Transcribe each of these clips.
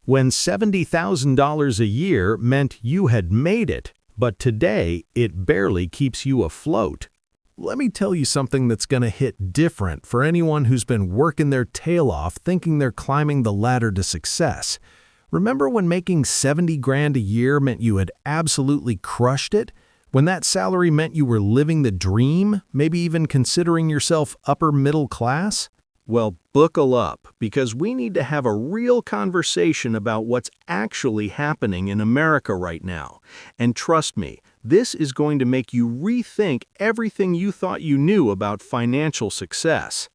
when $70,000 a year meant you had made it, but today it barely keeps you afloat. Let me tell you something that's going to hit different for anyone who's been working their tail off thinking they're climbing the ladder to success. Remember when making 70 grand a year meant you had absolutely crushed it? When that salary meant you were living the dream, maybe even considering yourself upper middle class? Well, buckle up, because we need to have a real conversation about what's actually happening in America right now. And trust me, this is going to make you rethink everything you thought you knew about financial success.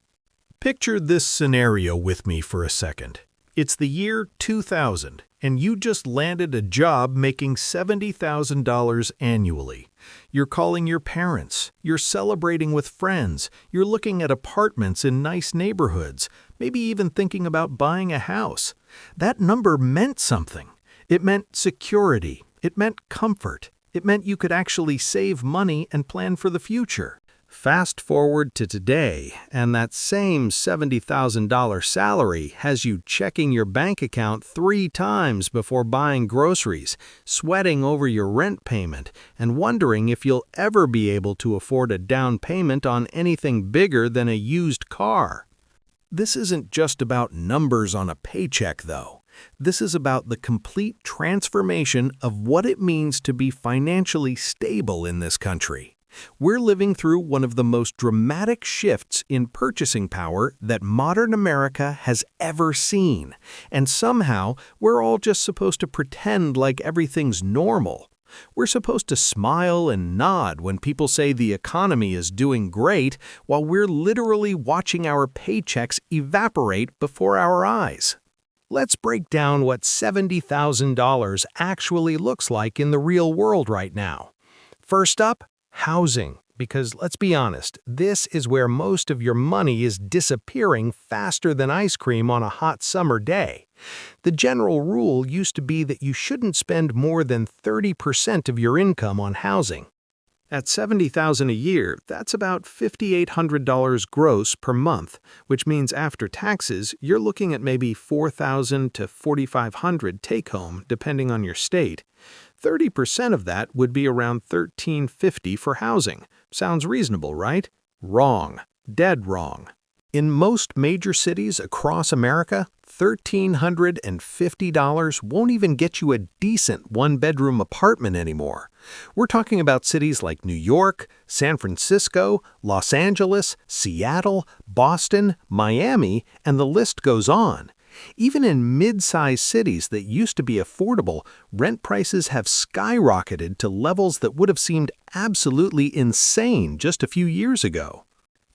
Picture this scenario with me for a second. It's the year 2000, and you just landed a job making $70,000 annually. You're calling your parents, you're celebrating with friends, you're looking at apartments in nice neighborhoods, maybe even thinking about buying a house. That number meant something. It meant security. It meant comfort. It meant you could actually save money and plan for the future. Fast forward to today, and that same $70,000 salary has you checking your bank account 3 times before buying groceries, sweating over your rent payment, and wondering if you'll ever be able to afford a down payment on anything bigger than a used car. This isn't just about numbers on a paycheck, though. This is about the complete transformation of what it means to be financially stable in this country. We're living through one of the most dramatic shifts in purchasing power that modern America has ever seen, and somehow we're all just supposed to pretend like everything's normal. We're supposed to smile and nod when people say the economy is doing great, while we're literally watching our paychecks evaporate before our eyes. Let's break down what $70,000 actually looks like in the real world right now. First up, housing, because let's be honest, this is where most of your money is disappearing faster than ice cream on a hot summer day. The general rule used to be that you shouldn't spend more than 30% of your income on housing. At $70,000 a year, that's about $5,800 gross per month, which means after taxes, you're looking at maybe $4,000 to $4,500 take-home, depending on your state. 30% of that would be around $1,350 for housing. Sounds reasonable, right? Wrong. Dead wrong. In most major cities across America, $1,350 won't even get you a decent one-bedroom apartment anymore. We're talking about cities like New York, San Francisco, Los Angeles, Seattle, Boston, Miami, and the list goes on. Even in mid-sized cities that used to be affordable, rent prices have skyrocketed to levels that would have seemed absolutely insane just a few years ago.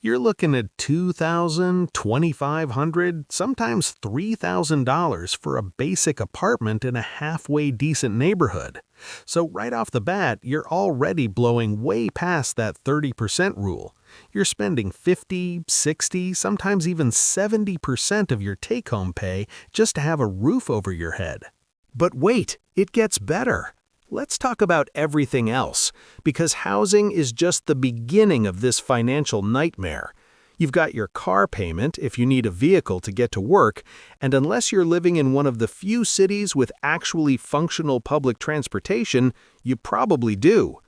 You're looking at $2,000, $2,500, sometimes $3,000 for a basic apartment in a halfway decent neighborhood. So right off the bat, you're already blowing way past that 30% rule. You're spending 50, 60, sometimes even 70% of your take-home pay just to have a roof over your head. But wait, it gets better. Let's talk about everything else, because housing is just the beginning of this financial nightmare. You've got your car payment if you need a vehicle to get to work, and unless you're living in one of the few cities with actually functional public transportation, you probably do.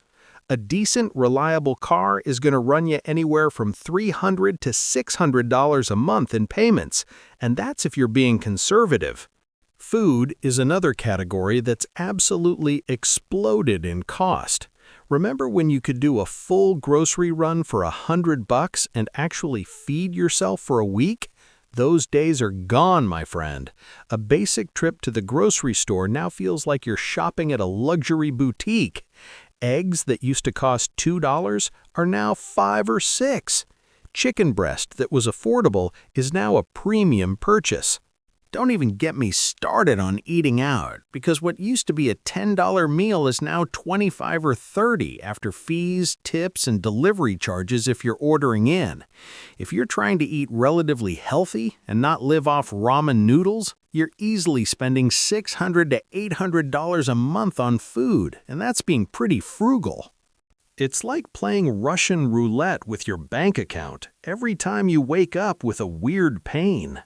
A decent, reliable car is going to run you anywhere from $300 to $600 a month in payments, and that's if you're being conservative. Food is another category that's absolutely exploded in cost. Remember when you could do a full grocery run for $100 and actually feed yourself for a week? Those days are gone, my friend. A basic trip to the grocery store now feels like you're shopping at a luxury boutique. Eggs that used to cost $2 are now $5 or $6. Chicken breast that was affordable is now a premium purchase. Don't even get me started on eating out, because what used to be a $10 meal is now $25 or $30 after fees, tips, and delivery charges if you're ordering in. If you're trying to eat relatively healthy and not live off ramen noodles, you're easily spending $600 to $800 a month on food, and that's being pretty frugal. It's like playing Russian roulette with your bank account every time you wake up with a weird pain.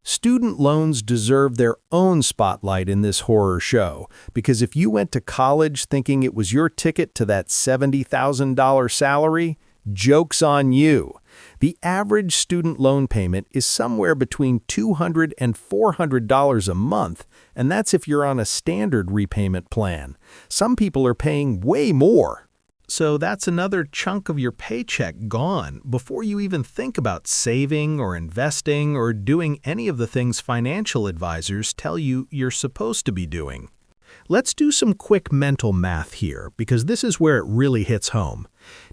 Student loans deserve their own spotlight in this horror show, because if you went to college thinking it was your ticket to that $70,000 salary, joke's on you. The average student loan payment is somewhere between $200 and $400 a month, and that's if you're on a standard repayment plan. Some people are paying way more. So that's another chunk of your paycheck gone before you even think about saving or investing or doing any of the things financial advisors tell you you're supposed to be doing. Let's do some quick mental math here, because this is where it really hits home.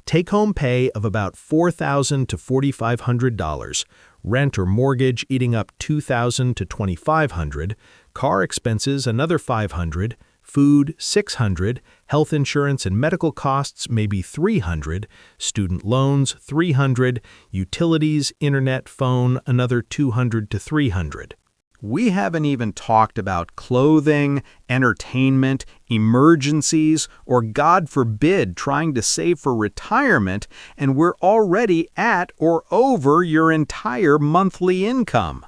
Take-home pay of about $4,000 to $4,500, rent or mortgage eating up $2,000 to $2,500, car expenses another $500, food $600, health insurance and medical costs maybe $300, student loans $300, utilities, internet, phone another $200 to $300. We haven't even talked about clothing, entertainment, emergencies, or God forbid trying to save for retirement, and we're already at or over your entire monthly income.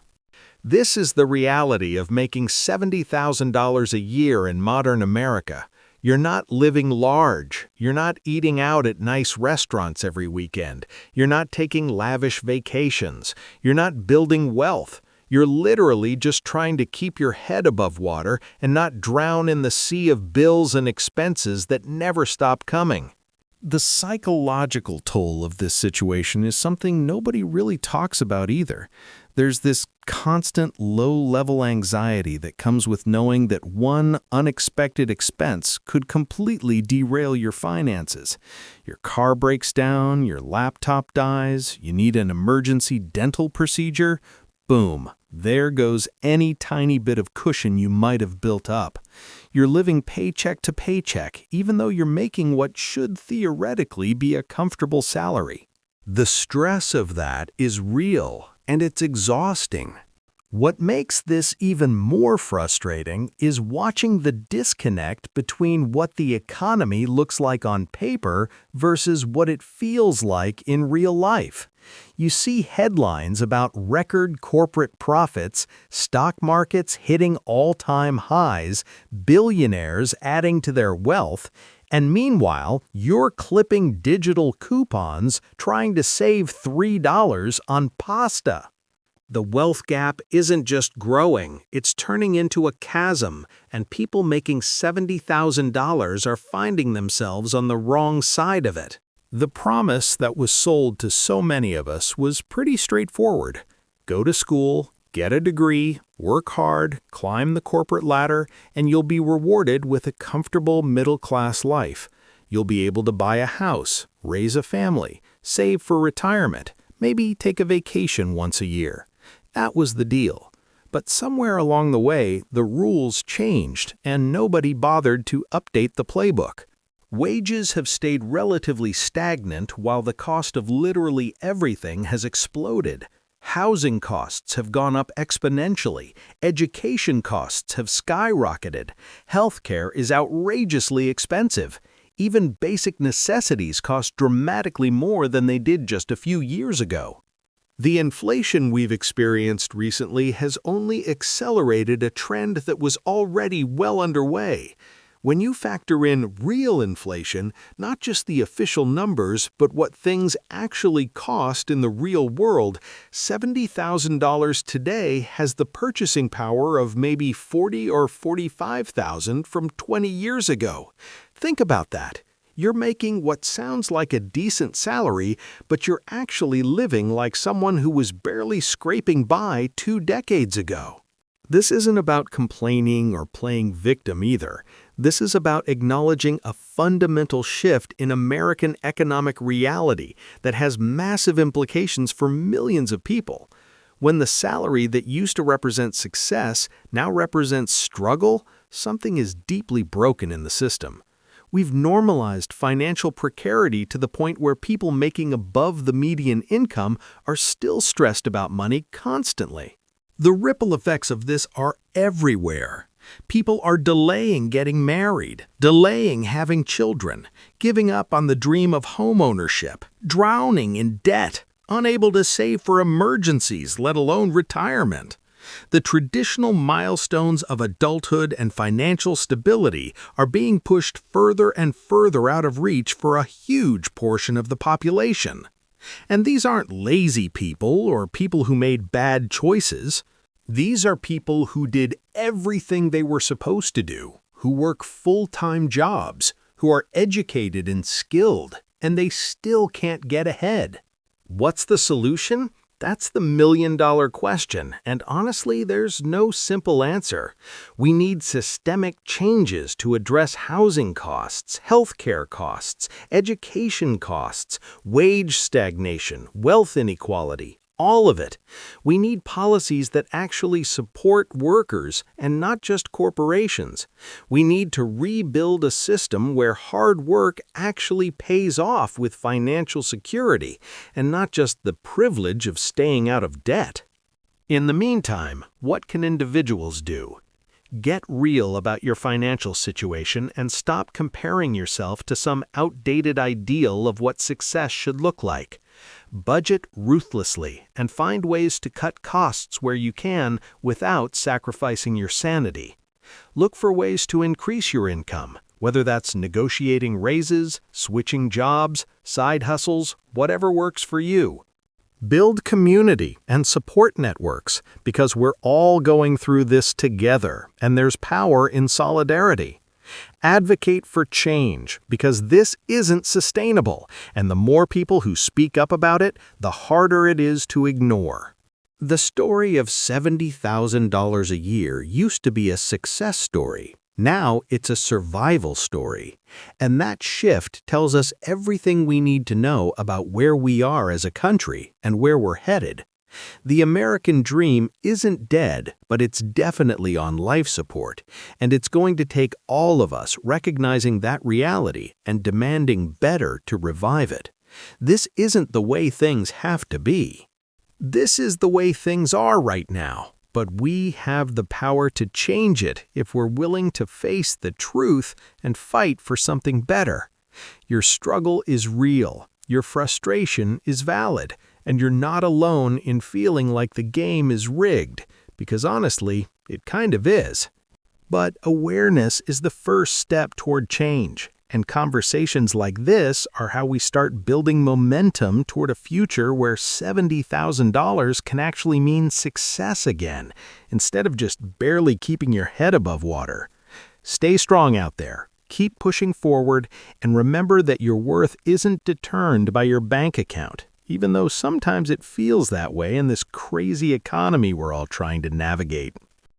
This is the reality of making $70,000 a year in modern America. You're not living large. You're not eating out at nice restaurants every weekend. You're not taking lavish vacations. You're not building wealth. You're literally just trying to keep your head above water and not drown in the sea of bills and expenses that never stop coming. The psychological toll of this situation is something nobody really talks about either. There's this constant low-level anxiety that comes with knowing that one unexpected expense could completely derail your finances. Your car breaks down, your laptop dies, you need an emergency dental procedure. Boom, there goes any tiny bit of cushion you might have built up. You're living paycheck to paycheck, even though you're making what should theoretically be a comfortable salary. The stress of that is real, and it's exhausting. What makes this even more frustrating is watching the disconnect between what the economy looks like on paper versus what it feels like in real life. You see headlines about record corporate profits, stock markets hitting all-time highs, billionaires adding to their wealth, and meanwhile, you're clipping digital coupons trying to save $3 on pasta. The wealth gap isn't just growing, it's turning into a chasm, and people making $70,000 are finding themselves on the wrong side of it. The promise that was sold to so many of us was pretty straightforward. Go to school, get a degree, work hard, climb the corporate ladder, and you'll be rewarded with a comfortable middle-class life. You'll be able to buy a house, raise a family, save for retirement, maybe take a vacation once a year. That was the deal. But somewhere along the way, the rules changed, and nobody bothered to update the playbook. Wages have stayed relatively stagnant while the cost of literally everything has exploded. Housing costs have gone up exponentially. Education costs have skyrocketed. Healthcare is outrageously expensive. Even basic necessities cost dramatically more than they did just a few years ago. The inflation we've experienced recently has only accelerated a trend that was already well underway. When you factor in real inflation, not just the official numbers, but what things actually cost in the real world, $70,000 today has the purchasing power of maybe $40,000 or $45,000 from 20 years ago. Think about that. You're making what sounds like a decent salary, but you're actually living like someone who was barely scraping by 2 decades ago. This isn't about complaining or playing victim either. This is about acknowledging a fundamental shift in American economic reality that has massive implications for millions of people. When the salary that used to represent success now represents struggle, something is deeply broken in the system. We've normalized financial precarity to the point where people making above the median income are still stressed about money constantly. The ripple effects of this are everywhere. People are delaying getting married, delaying having children, giving up on the dream of homeownership, drowning in debt, unable to save for emergencies, let alone retirement. The traditional milestones of adulthood and financial stability are being pushed further and further out of reach for a huge portion of the population. And these aren't lazy people or people who made bad choices. These are people who did everything they were supposed to do, who work full-time jobs, who are educated and skilled, and they still can't get ahead. What's the solution? That's the million-dollar question, and honestly, there's no simple answer. We need systemic changes to address housing costs, healthcare costs, education costs, wage stagnation, wealth inequality, all of it. We need policies that actually support workers and not just corporations. We need to rebuild a system where hard work actually pays off with financial security and not just the privilege of staying out of debt. In the meantime, what can individuals do? Get real about your financial situation and stop comparing yourself to some outdated ideal of what success should look like. Budget ruthlessly and find ways to cut costs where you can without sacrificing your sanity. Look for ways to increase your income, whether that's negotiating raises, switching jobs, side hustles, whatever works for you. Build community and support networks because we're all going through this together and there's power in solidarity. Advocate for change because this isn't sustainable, and the more people who speak up about it, the harder it is to ignore. The story of $70,000 a year used to be a success story. Now it's a survival story. And that shift tells us everything we need to know about where we are as a country and where we're headed. The American dream isn't dead, but it's definitely on life support, and it's going to take all of us recognizing that reality and demanding better to revive it. This isn't the way things have to be. This is the way things are right now, but we have the power to change it if we're willing to face the truth and fight for something better. Your struggle is real, your frustration is valid, and you're not alone in feeling like the game is rigged, because honestly, it kind of is. But awareness is the first step toward change, and conversations like this are how we start building momentum toward a future where $70,000 can actually mean success again, instead of just barely keeping your head above water. Stay strong out there. Keep pushing forward, and remember that your worth isn't determined by your bank account, even though sometimes it feels that way in this crazy economy we're all trying to navigate.